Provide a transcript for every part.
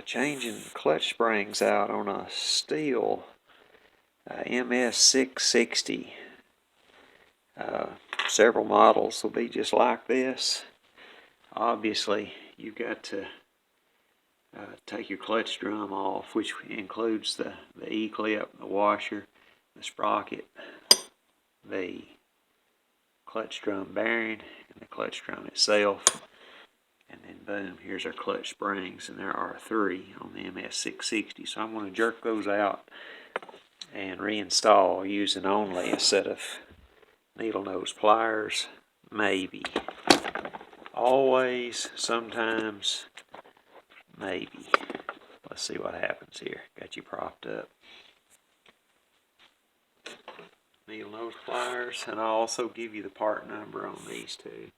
Changing clutch springs out on a STIHL MS660. Several models will be just like this. Obviously, you've got to take your clutch drum off, which includes the E-clip, the washer, the sprocket, the clutch drum bearing, and the clutch drum itself. And then boom, here's our clutch springs, and there are 3 on the MS660. So I'm going to jerk those out and reinstall using only a set of needle nose pliers, maybe. Always, sometimes, maybe. Let's see what happens here. Got you propped up. Needle nose pliers, and I'll also give you the part number on these two.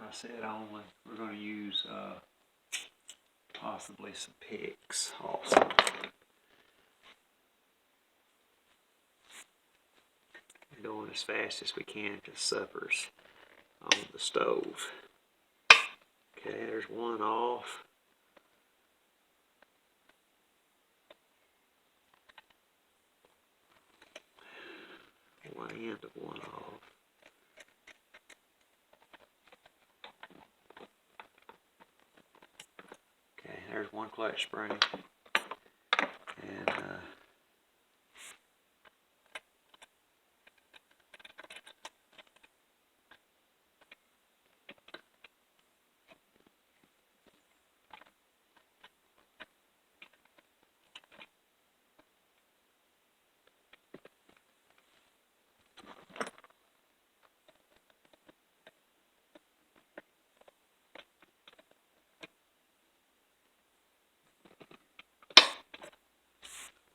I said only. We're going to use possibly some picks also. We're going as fast as we can to suppers on the stove. Okay, there's one off. One end of one off. Okay, there's one clutch spring. And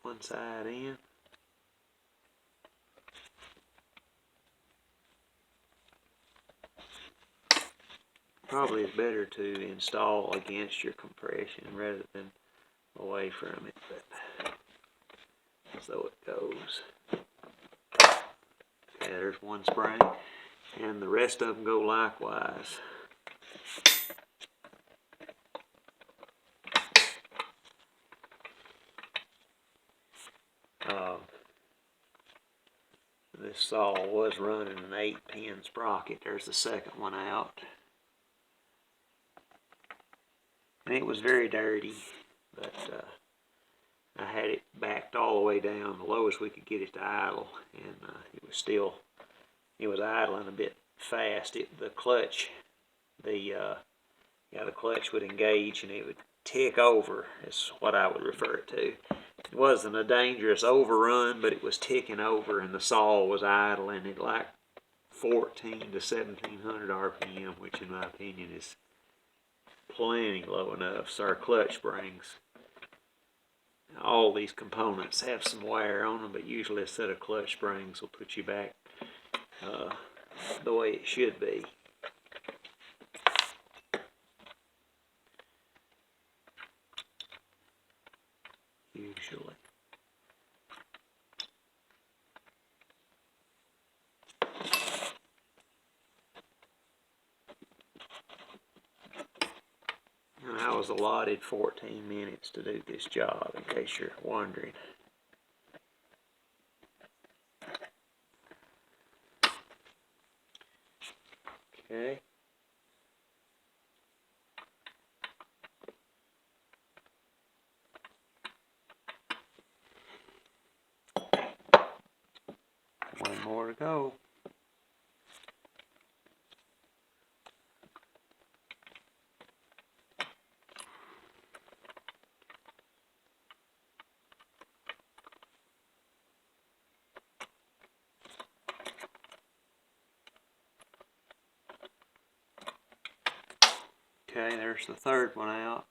one side in. Probably it's better to install against your compression rather than away from it, but so it goes. Okay, there's one spring, and the rest of them go likewise. This saw was running an 8-pin sprocket. There's the second one out. And it was very dirty, but I had it backed all the way down, the lowest we could get it to idle, and it was idling a bit fast. The clutch would engage and it would tick over, is what I would refer it to. It wasn't a dangerous overrun, but it was ticking over, and the saw was idling at like 14 to 1700 RPM, which in my opinion is plenty low enough. So our clutch springs, all these components have some wear on them, but usually a set of clutch springs will put you back the way it should be. Usually. And I was allotted 14 minutes to do this job, in case you're wondering. Okay. One more to go. Okay, there's the third one out.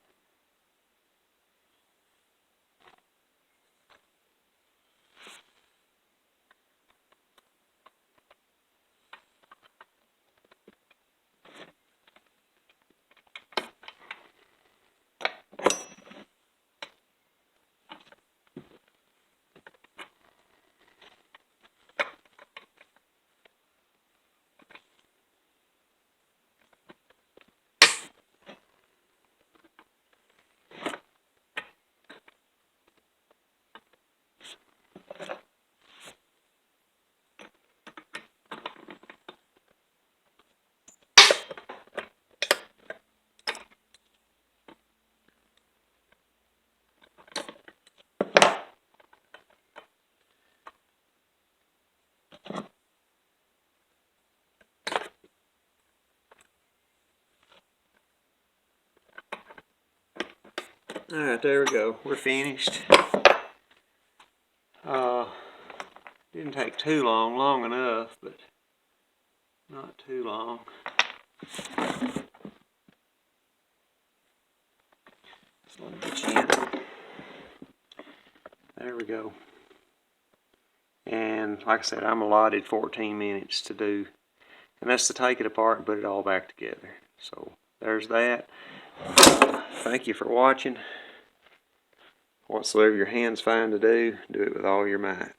Alright, there we go. We're finished. Didn't take too long, long enough, but not too long. So let me get you in. There we go. And like I said, I'm allotted 14 minutes to do, and that's to take it apart and put it all back together. So there's that. Thank you for watching. Whatsoever your hands find to do, do it with all your might.